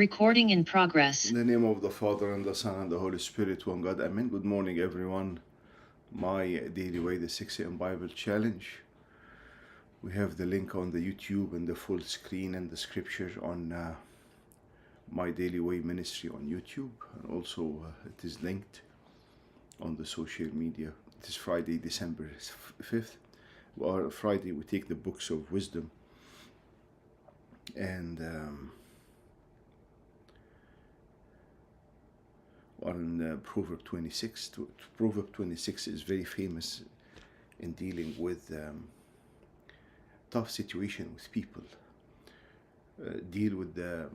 Recording in progress. In the name of the Father, and the Son, and the Holy Spirit, one God. Amen. Good morning, everyone. My Daily Way, the 6 a.m. Bible Challenge. We have the link on the YouTube and the full screen and the scripture on My Daily Way Ministry on YouTube. And also it is linked on the social media. It is Friday, December 5th. Well, Friday we take the books of wisdom. And on Proverbs 26. Proverbs 26 is very famous in dealing with tough situation with people. Deal with the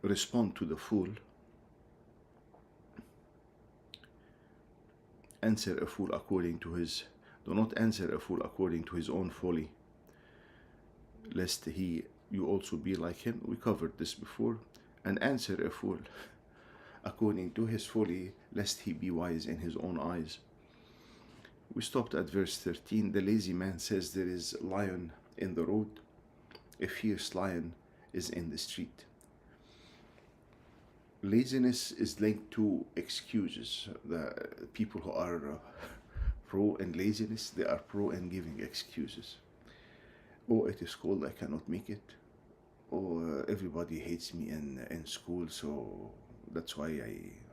respond to the fool. Answer a fool according to his. Do not answer a fool according to his own folly, lest you also be like him. We covered this before. And answer a fool according to his folly, lest he be wise in his own eyes. We stopped at verse 13. The lazy man says there is a lion in the road. A fierce lion is in the street. Laziness is linked to excuses. The people who are pro in laziness, they are pro in giving excuses. Oh, it is cold, I cannot make it. Oh, everybody hates me in school, so that's why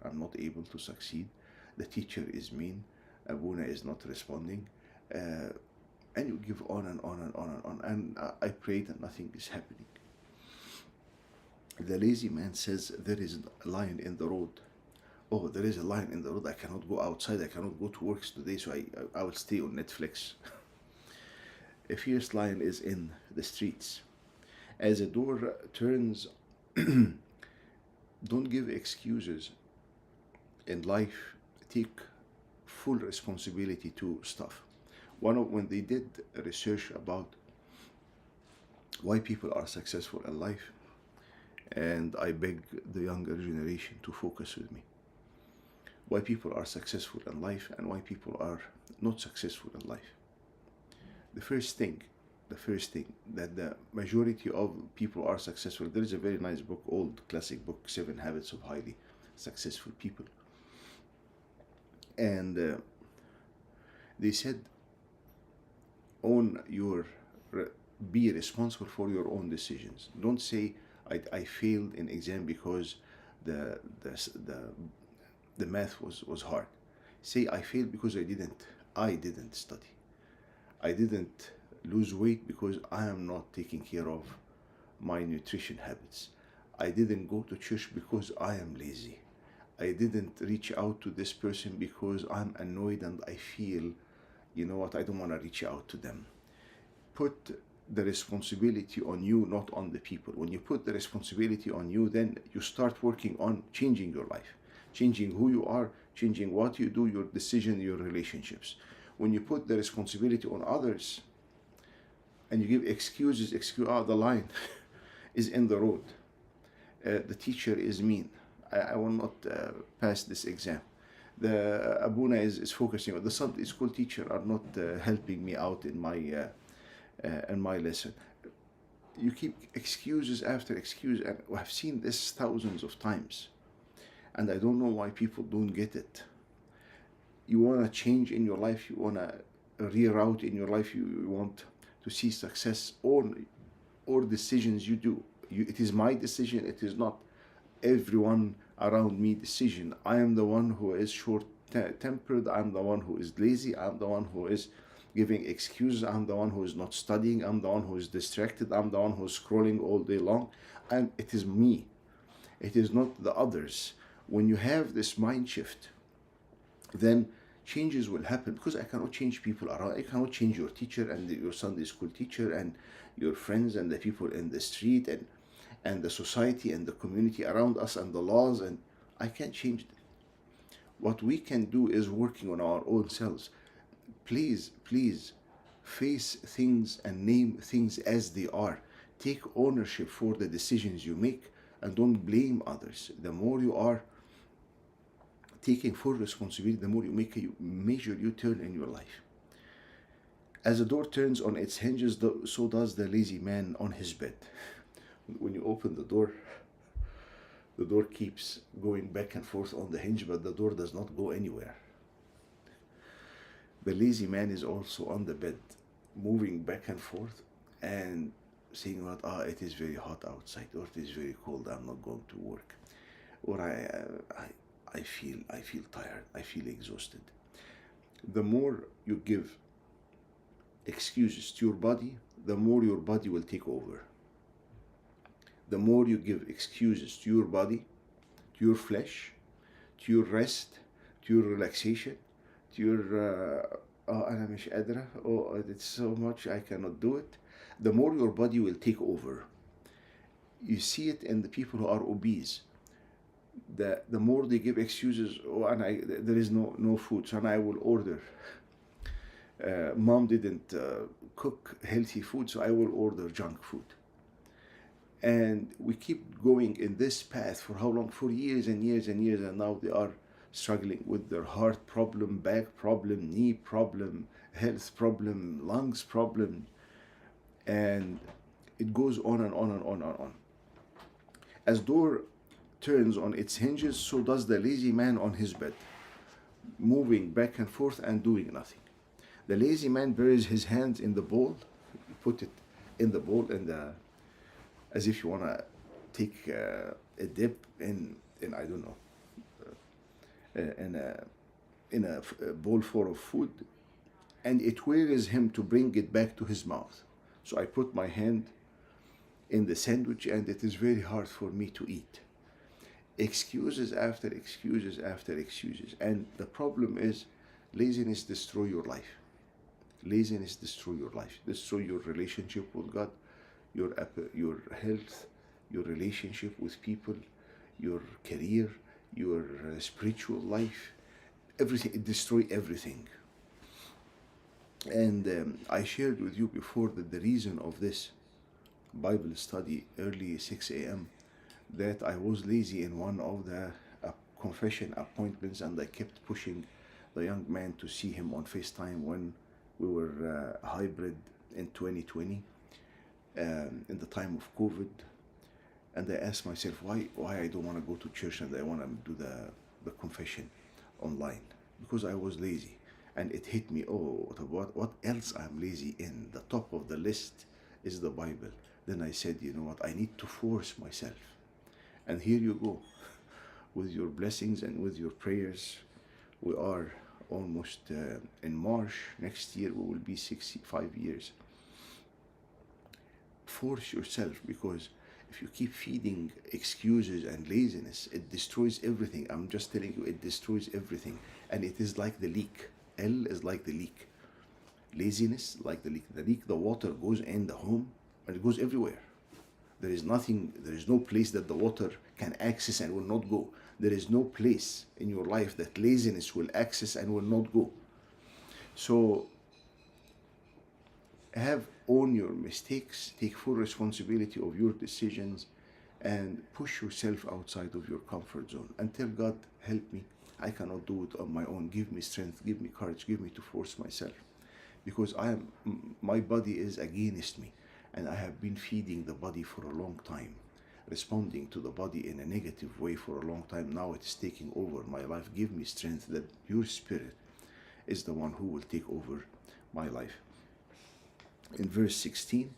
I'm not able to succeed. The teacher is mean. Abuna is not responding. And you give on and on and on and on. And I prayed and nothing is happening. The lazy man says there is a lion in the road. Oh, there is a lion in the road. I cannot go outside. I cannot go to work today, so I will stay on Netflix. A fierce lion is in the streets. As a door turns, don't give excuses in life. Take full responsibility to stuff. When they did research about why people are successful in life, and I beg the younger generation to focus with me. Why people are successful in life and why people are not successful in life. The first thing that the majority of people are successful. There is a very nice book, old classic book, 7 Habits of Highly Successful People. And they said, be responsible for your own decisions. Don't say, I failed in exam because the math was hard. Say, I failed because I didn't study. I didn't lose weight because I am not taking care of my nutrition habits. I didn't go to church because I am lazy. I didn't reach out to this person because I'm annoyed and I feel, you know what, I don't want to reach out to them. Put the responsibility on you, not on the people. When you put the responsibility on you, then you start working on changing your life, changing who you are, changing what you do, your decision, your relationships. When you put the responsibility on others and you give excuses, the lion is in the road. The teacher is mean. I will not pass this exam. The Abuna is focusing on the Sunday school teacher are not helping me out in my lesson. You keep excuses after excuse, and I've seen this thousands of times, and I don't know why people don't get it. You want to change in your life, you want to reroute in your life, you want to see success, or decisions you do. It is my decision, it is not everyone around me decision. I am the one who is short-tempered, I'm the one who is lazy, I'm the one who is giving excuses, I'm the one who is not studying, I'm the one who is distracted, I'm the one who is scrolling all day long, and it is me. It is not the others. When you have this mind shift, then changes will happen, because I cannot change people around. I cannot change your teacher and your Sunday school teacher and your friends and the people in the street and the society and the community around us and the laws, and I can't change them. What we can do is working on our own selves. Please face things and name things as they are. Take ownership for the decisions you make and don't blame others. The more you are taking full responsibility, the more you make a major U-turn in your life. As a door turns on its hinges, so does the lazy man on his bed. When you open the door, The door keeps going back and forth on the hinge, but the door does not go anywhere. The lazy man is also on the bed, moving back and forth and saying, "What? It is very hot outside, or it is very cold. I'm not going to work, or I feel tired. I feel exhausted." The more you give excuses to your body, the more your body will take over. The more you give excuses to your body, to your flesh, to your rest, to your relaxation, to your أنا مش قادرة, it's so much, I cannot do it, the more your body will take over. You see it in the people who are obese. The more they give excuses, there is no food, so I will order. Mom didn't cook healthy food, so I will order junk food. And we keep going in this path for how long? For years and years and years, and now they are struggling with their heart problem, back problem, knee problem, health problem, lungs problem, and it goes on and on and on and on. As door turns on its hinges, so does the lazy man on his bed, moving back and forth and doing nothing. The lazy man buries his hands in the bowl, put it in the bowl, and as if you want to take a dip in I don't know, in a bowl full of food, and it wearies him to bring it back to his mouth. So I put my hand in the sandwich, and it is very hard for me to eat. Excuses after excuses after excuses. And the problem is, laziness destroys your life. Laziness destroys your life, destroy your relationship with God, your health, your relationship with people, your career, your spiritual life, everything. It destroys everything. And I shared with you before that the reason of this Bible study early 6 a.m. that I was lazy in one of the confession appointments, and I kept pushing the young man to see him on FaceTime when we were hybrid in 2020, in the time of COVID. And I asked myself why I don't want to go to church and I want to do the confession online, because I was lazy. And it hit me, what else I'm lazy in? The top of the list is the Bible. Then I said, you know what, I need to force myself. And here you go, with your blessings and with your prayers. We are almost in March next year, we will be 65 years. Force yourself, because if you keep feeding excuses and laziness, it destroys everything. I'm just telling you, it destroys everything. And it is like the leak. L is like the leak. Laziness, like the leak. The water goes in the home, and it goes everywhere. There is no place that the water can access and will not go. There is no place in your life that laziness will access and will not go. So own your mistakes, take full responsibility of your decisions, and push yourself outside of your comfort zone and tell God, help me. I cannot do it on my own. Give me strength, give me courage, give me to force myself, because my body is against me, and I have been feeding the body for a long time, responding to the body in a negative way for a long time. Now it's taking over my life. Give me strength that your spirit is the one who will take over my life. In verse 16,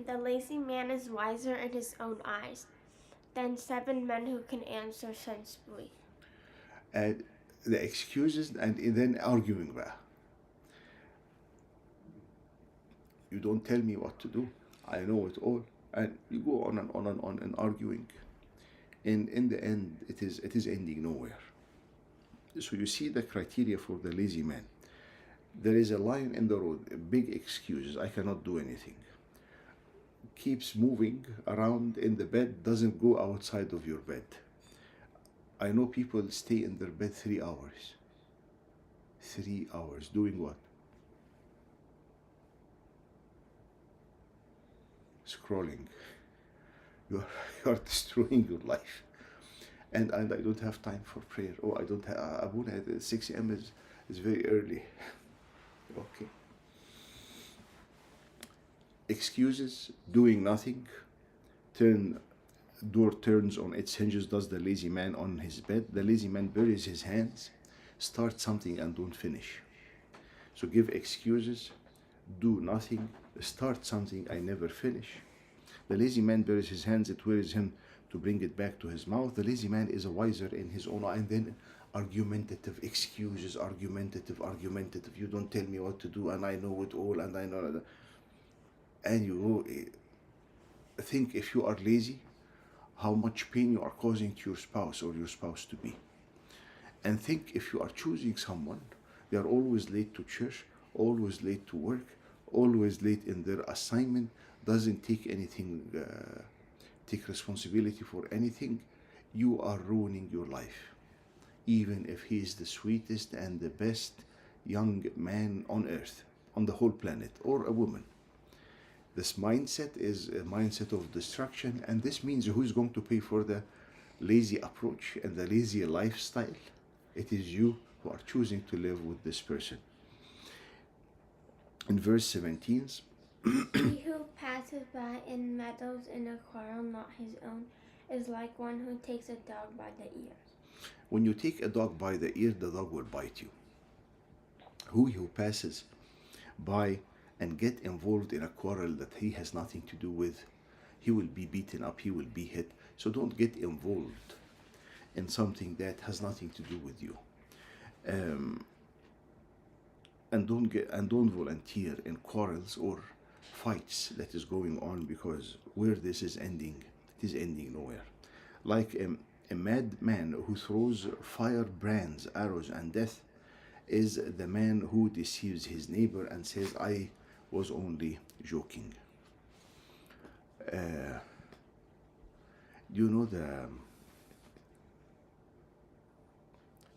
the lazy man is wiser in his own eyes than 7 men who can answer sensibly. And the excuses and then arguing back. You don't tell me what to do. I know it all. And you go on and on and on and arguing. And in the end, it is ending nowhere. So you see the criteria for the lazy man. There is a lion in the road, big excuses, I cannot do anything. Keeps moving around in the bed, doesn't go outside of your bed. I know people stay in their bed 3 hours. 3 hours, doing what? Scrolling. You are destroying your life. And I don't have time for prayer. I don't have, Abuna at 6 a.m. is very early. Okay. Excuses, doing nothing, turn door turns on its hinges, does the lazy man on his bed. The lazy man buries his hands, starts something and don't finish. So give excuses, do nothing, start something, I never finish. The lazy man buries his hands, it wearies him to bring it back to his mouth. The lazy man is a wiser in his own eye. And then argumentative excuses, argumentative. You don't tell me what to do, and I know it all, and I know that. And you think, if you are lazy, how much pain you are causing to your spouse or your spouse to be. And think, if you are choosing someone, they are always late to church, always late to work, always late in their assignment, doesn't take anything, take responsibility for anything, you are ruining your life. Even if he is the sweetest and the best young man on earth, on the whole planet, or a woman. This mindset is a mindset of destruction, and this means who is going to pay for the lazy approach and the lazy lifestyle? It is you who are choosing to live with this person. In verse 17, He who passes by and meddles in a quarrel not his own is like one who takes a dog by the ears. When you take a dog by the ear, the dog will bite you. Who passes by and get involved in a quarrel that he has nothing to do with, he will be beaten up, he will be hit. So don't get involved in something that has nothing to do with you. And don't volunteer in quarrels or fights that is going on, because where this is ending, it is ending nowhere. Like a madman who throws firebrands, arrows, and death is the man who deceives his neighbor and says, I was only joking. You know the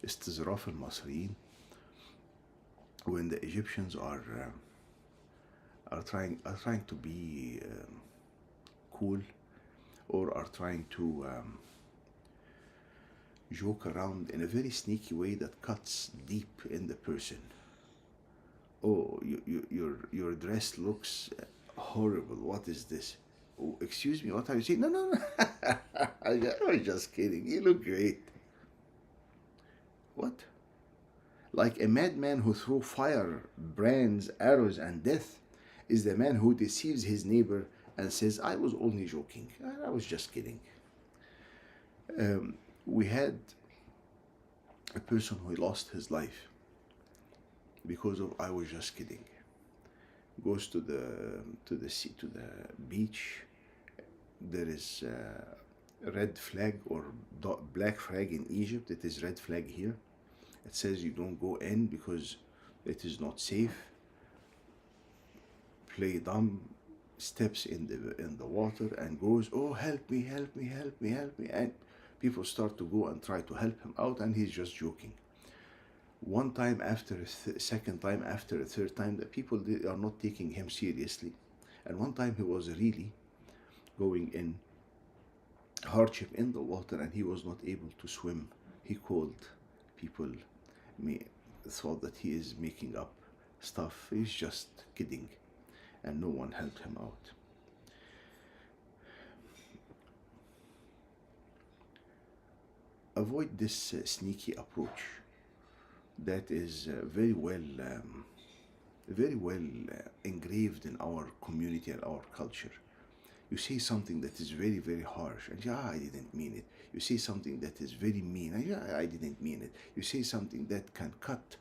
استظراف المصريين, when the Egyptians are trying to be cool, or are trying to joke around in a very sneaky way that cuts deep in the person. Oh, your dress looks horrible. What is this? Oh, excuse me, what are you saying? No. I was just kidding. You look great. What? Like a madman who throws fire, brands, arrows, and death is the man who deceives his neighbor and says, I was only joking. I was just kidding. We had a person who lost his life because of I was just kidding. Goes to the sea, to the beach. There is a red flag or black flag in Egypt. It is red flag here. It says you don't go in because it is not safe. Play dumb, steps in the water and goes, oh, help me, and people start to go and try to help him out, and he's just joking. One time after a second time after a third time, the people are not taking him seriously. And one time he was really going in hardship in the water and he was not able to swim. He called people, thought that he is making up stuff. He's just kidding, and no one helped him out. Avoid this sneaky approach that is very well engraved in our community and our culture. You say something that is very, very harsh, and I didn't mean it. You say something that is very mean, and I didn't mean it. You say something that can cut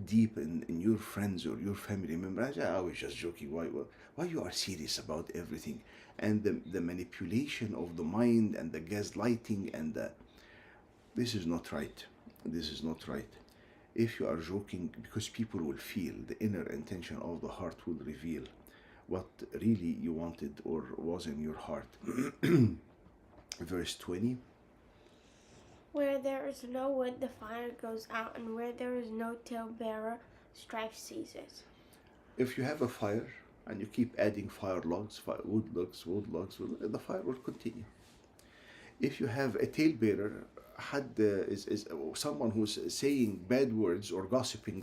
deep in your friends or your family members. I was just joking. Why you are serious about everything? And the manipulation of the mind and the gaslighting and this is not right. This is not right. If you are joking, because people will feel, the inner intention of the heart will reveal what really you wanted or was in your heart. Verse 20. Where there is no wood, the fire goes out, and where there is no talebearer, strife ceases. If you have a fire and you keep adding wood logs, the fire will continue. If you have a talebearer, is someone who's saying bad words or gossiping,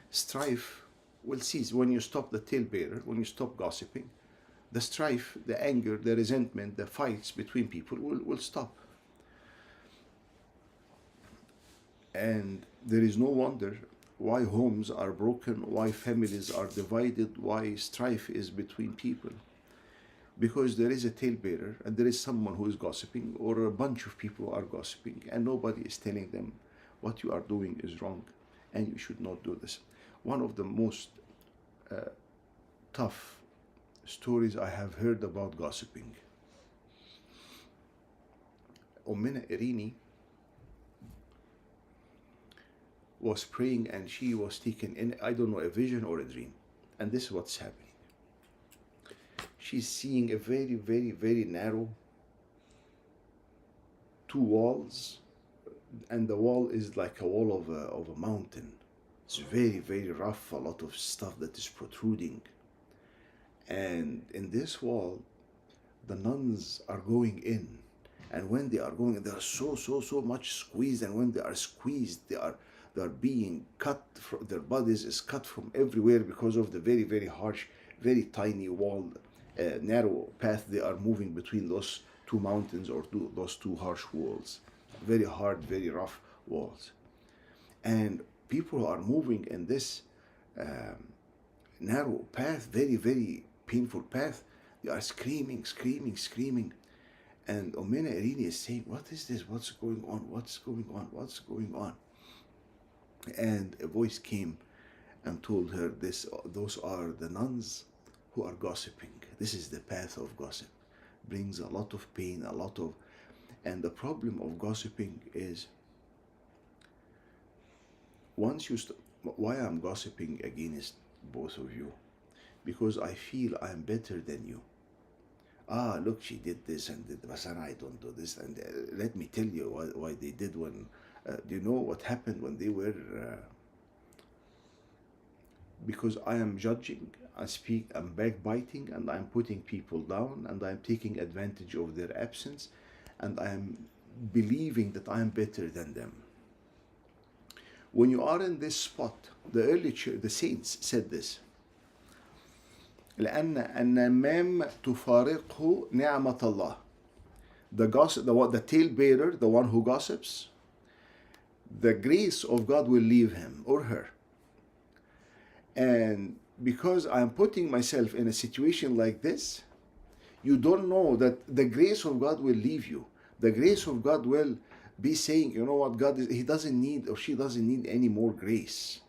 strife will cease. When you stop the talebearer, when you stop gossiping, the strife, the anger, the resentment, the fights between people will stop. And there is no wonder why homes are broken, why families are divided, why strife is between people. Because there is a talebearer and there is someone who is gossiping, or a bunch of people are gossiping, and nobody is telling them what you are doing is wrong and you should not do this. One of the most tough stories I have heard about gossiping. Ummina Irini was praying and she was taken in, I don't know, a vision or a dream. And this is what's happening. She's seeing a very, very, very narrow two walls, and the wall is like a wall of a mountain. It's very, very rough, a lot of stuff that is protruding. And in this wall, the nuns are going in. And when they are going, they are so much squeezed. And when they are squeezed, they are being cut, their bodies is cut from everywhere because of the very, very harsh, very tiny wall, narrow path they are moving between those two mountains, or those two harsh walls. Very hard, very rough walls. And people who are moving in this narrow path, very, very painful path, they are screaming. And Ummina Irini is saying, what is this? What's going on? And a voice came and told her, those are the nuns who are gossiping. This is the path of gossip. Brings a lot of pain, and the problem of gossiping is, why I'm gossiping against both of you? Because I feel I'm better than you. Look, she did this and did, but I don't do this. And let me tell you why they did when, do you know what happened when they were, because I am judging, I'm backbiting, and I'm putting people down, and I'm taking advantage of their absence, and I'm believing that I am better than them. When you are in this spot, the early church, the saints said this: لأن النمام تفارقه نعمة الله. The talebearer, the one who gossips, the grace of God will leave him or her. And because I'm putting myself in a situation like this, you don't know that the grace of God will leave you. The grace of God will be saying, you know what, He doesn't need, or she doesn't need any more grace.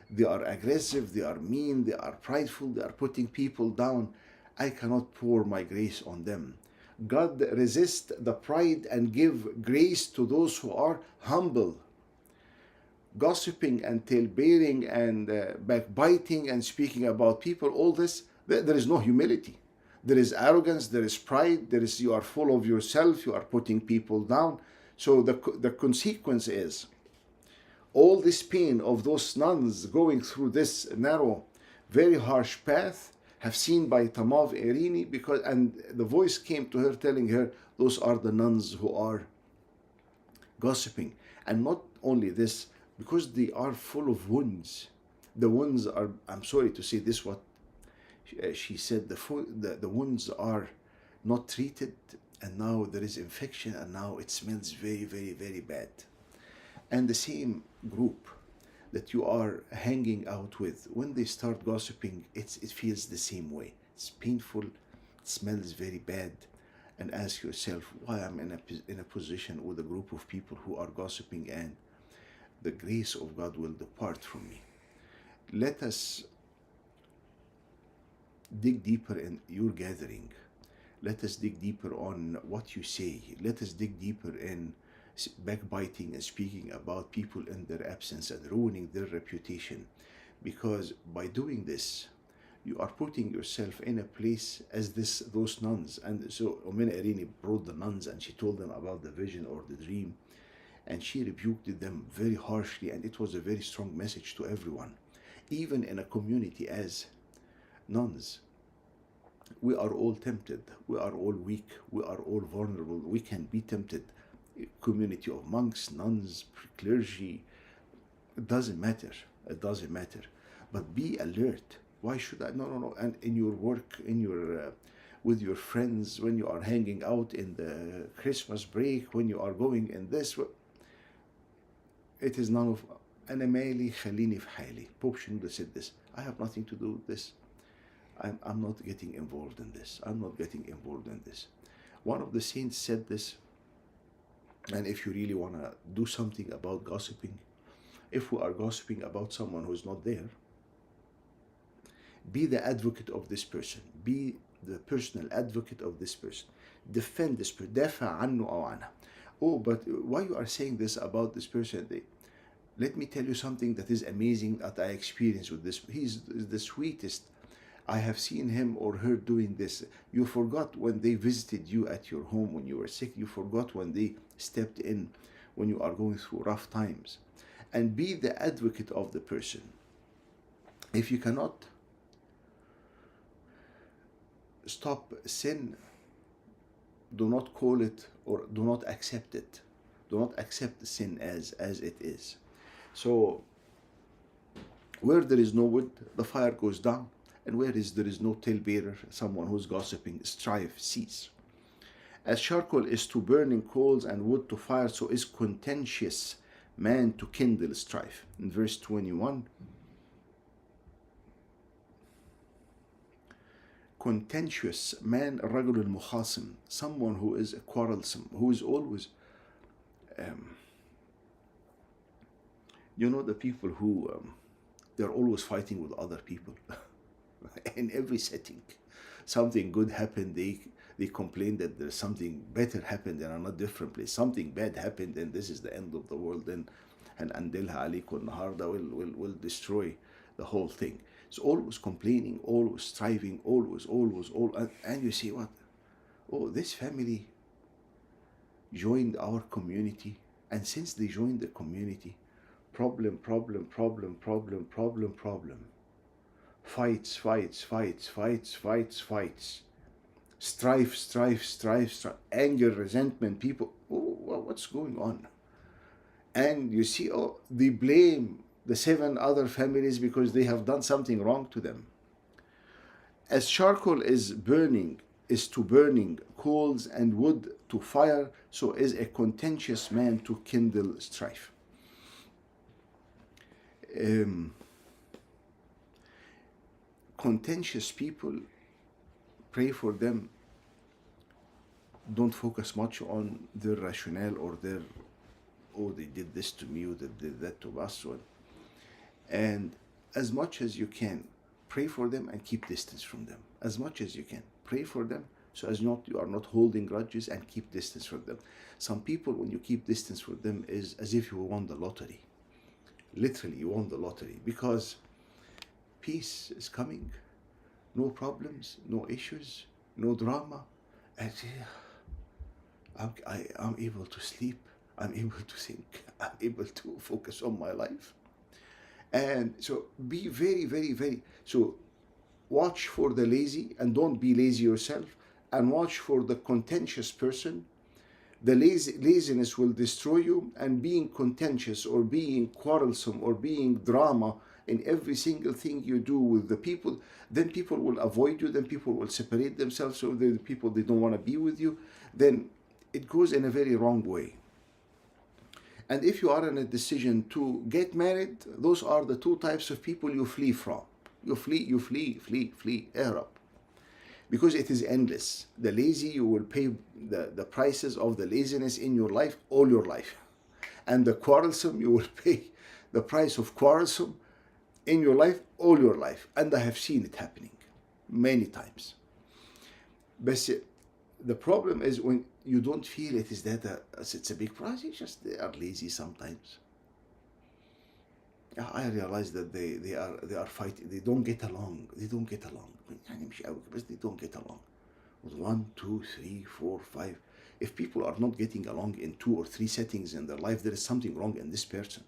They are aggressive, they are mean, they are prideful, they are putting people down. I cannot pour my grace on them. God resists the pride and give grace to those who are humble. Gossiping and talebearing and backbiting and speaking about people, all this, there is no humility. There is arrogance, there is pride, you are full of yourself, you are putting people down. So the consequence is, all this pain of those nuns going through this narrow, very harsh path, have seen by Tamav Irini, and the voice came to her telling her, those are the nuns who are gossiping. And not only this, because they are full of wounds. The wounds are, I'm sorry to say this, what she said, the wounds are not treated, and now there is infection, and now it smells very, very, very bad. And the same group that you are hanging out with, when they start gossiping, it feels the same way. It's painful, it smells very bad. And ask yourself, why I'm in a position with a group of people who are gossiping, and the grace of God will depart from me. Let us dig deeper in your gathering. Let us dig deeper on what you say. Let us dig deeper in backbiting and speaking about people in their absence and ruining their reputation. Because by doing this, you are putting yourself in a place as those nuns. And so Ummina Irini brought the nuns and she told them about the vision or the dream. And she rebuked them very harshly, and it was a very strong message to everyone. Even in a community as nuns, we are all tempted, we are all weak, we are all vulnerable, we can be tempted. Community of monks, nuns, clergy, it doesn't matter. But be alert. Why should I? No. And in your work, in your with your friends, when you are hanging out in the Christmas break, when you are going in this. It is none of. أنا مالي خليني في حالي. Pope Shenouda said this. I have nothing to do with this. I'm not getting involved in this. I'm not getting involved in this. One of the saints said this, and if you really want to do something about gossiping, if we are gossiping about someone who's not there, be the advocate of this person. Be the personal advocate of this person. Defend this person. دافع عنه أو عنها. Oh, but why you are saying this about this person? Let me tell you something that is amazing that I experienced with this. He's the sweetest. I have seen him or her doing this. You forgot when they visited you at your home when you were sick. You forgot when they stepped in when you are going through rough times. And be the advocate of the person. If you cannot stop sin, do not call it or do not accept it. Do not accept the sin as it is. So, where there is no wood, the fire goes down. And where there is no talebearer, someone who's gossiping, strife cease. As charcoal is to burning coals and wood to fire, so is contentious man to kindle strife. In verse 21, contentious man, الرجل المخاصم, someone who is quarrelsome, who is always, you know, the people who they're always fighting with other people. In every setting, something good happened, they complain that there's something better happened in another different place. Something bad happened, and this is the end of the world. And أندلها عليكم النهارده will destroy the whole thing. It's always complaining, always striving, always, and you say what? Oh, this family joined our community, and since they joined the community, problem. Fights. Strife, anger, resentment, people. Oh, what's going on? And you see, oh, they blame the 7 other families because they have done something wrong to them. As charcoal is to burning coals and wood to fire, so is a contentious man to kindle strife. Contentious people, pray for them. Don't focus much on their rationale or their, oh, they did this to me or they did that to us. And as much as you can, pray for them and keep distance from them. As much as you can, pray for them so as you are not holding grudges, and keep distance from them. Some people, when you keep distance from them, is as if you won the lottery. Literally, you won the lottery, because peace is coming, no problems, no issues, no drama, and I'm able to sleep, I'm able to think, I'm able to focus on my life. And so be very, so watch for the lazy, and don't be lazy yourself, and watch for the contentious person. The laziness will destroy you, and being contentious or being quarrelsome or being drama in every single thing you do with the people, then people will avoid you, then people will separate themselves, so the people, they don't want to be with you, then it goes in a very wrong way. And if you are in a decision to get married, those are the 2 types of people you flee from. You flee, اهرب. Because it is endless. The lazy, you will pay the prices of the laziness in your life, all your life. And the quarrelsome, you will pay the price of quarrelsome in your life, all your life. And I have seen it happening many times. But the problem is when you don't feel it is that it's a big price, it's just they are lazy sometimes. I realize that they are fighting, they don't get along. يعني مش قوي بس they don't get along. 1, 2, 3, 4, 5. If people are not getting along in 2 or 3 settings in their life, there is something wrong in this person.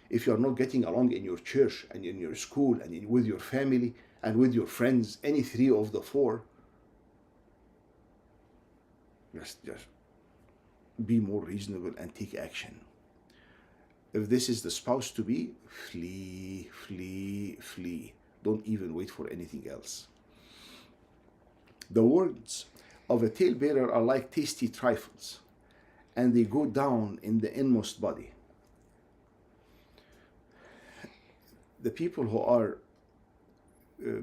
If you are not getting along in your church and in your school and with your family and with your friends, any 3 of the 4, just be more reasonable and take action. If this is the spouse to be, flee. Don't even wait for anything else. The words of a talebearer are like tasty trifles, and they go down in the inmost body. The people who are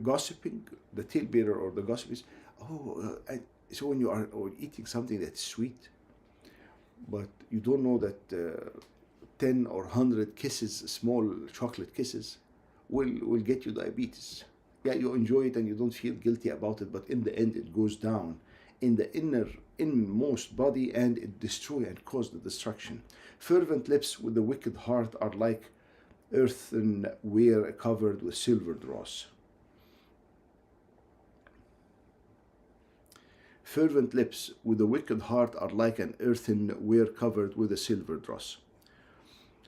gossiping, the talebearer or the gossip is, so when you are eating something that's sweet, but you don't know that 10 or 100 kisses, small chocolate kisses, will get you diabetes. Yeah, you enjoy it and you don't feel guilty about it, but in the end it goes down in the inmost body, and it destroys and causes the destruction. Fervent lips with a wicked heart are like earthenware covered with silver dross. Fervent lips with a wicked heart are like an earthenware covered with a silver dross.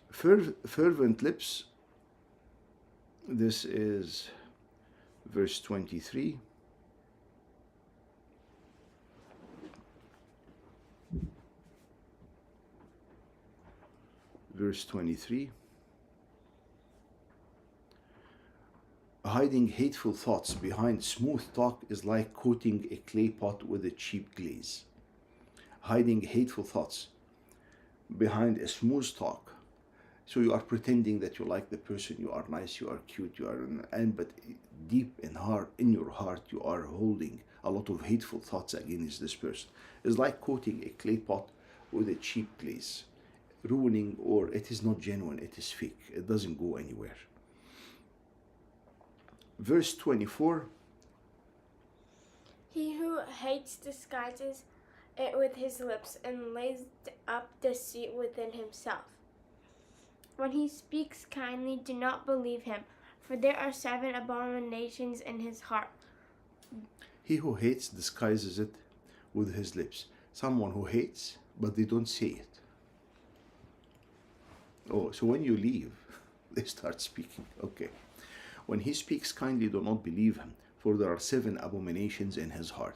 Fervent lips, this is verse 23. Verse 23. Hiding hateful thoughts behind smooth talk is like coating a clay pot with a cheap glaze. Hiding hateful thoughts behind a smooth talk. So you are pretending that you like the person, you are nice, you are cute, but deep in your heart you are holding a lot of hateful thoughts against this person. It's like coating a clay pot with a cheap glaze, ruining, or it is not genuine, it is fake, it doesn't go anywhere. Verse 24. He who hates disguises it with his lips and lays up deceit within himself. When he speaks kindly, do not believe him, for there are 7 abominations in his heart. He who hates disguises it with his lips. Someone who hates, but they don't say it. Oh, so when you leave, they start speaking. Okay. When he speaks kindly, do not believe him, for there are 7 abominations in his heart.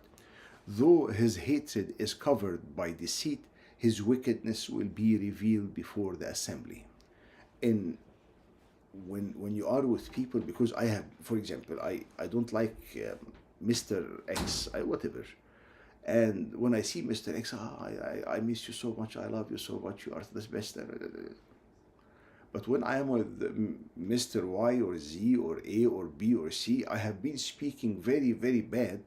Though his hatred is covered by deceit, his wickedness will be revealed before the assembly. When you are with people, because I have, for example, I don't like Mr. X, whatever. And when I see Mr. X, I miss you so much, I love you so much, you are the best. But when I am with Mr. Y or Z or A or B or C, I have been speaking very, very bad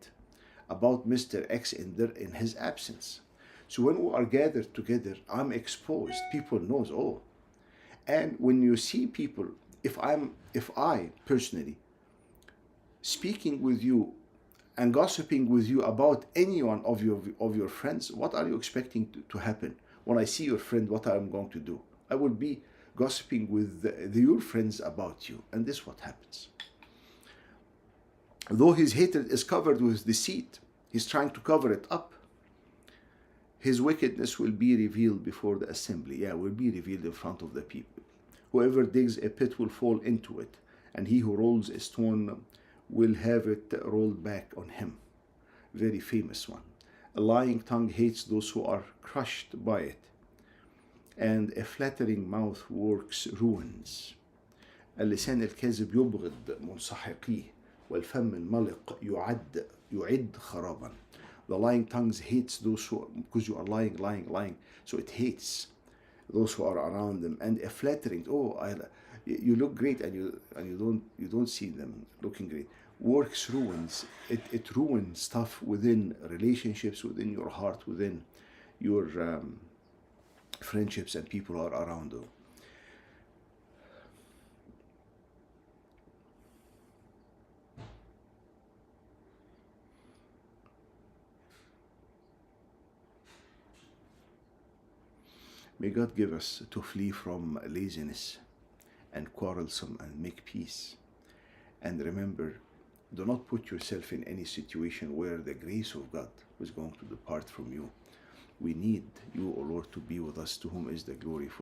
about Mr. X in his absence. So when we are gathered together, I'm exposed. People knows, oh. And when you see people, if I personally speaking with you and gossiping with you about any one of your friends, what are you expecting to happen? When I see your friend, what I'm going to do? I will be gossiping with your friends about you, and this is what happens. Though his hatred is covered with deceit, he's trying to cover it up. His wickedness will be revealed before the assembly. Yeah, will be revealed in front of the people. Whoever digs a pit will fall into it, and he who rolls a stone will have it rolled back on him. Very famous one. A lying tongue hates those who are crushed by it, and a flattering mouth works ruins. اللسان الكاذب يبغض منسحقيه والفم الملق يعد خرابا. The lying tongue hates those who, because you are lying, so it hates those who are around them. And a flattering, you look great, and you don't see them looking great. Works ruins. It ruins stuff within relationships, within your heart, within your friendships and people who are around you. May God give us to flee from laziness and quarrelsome and make peace. And remember, do not put yourself in any situation where the grace of God is going to depart from you. We need you, O Lord, to be with us, to whom is the glory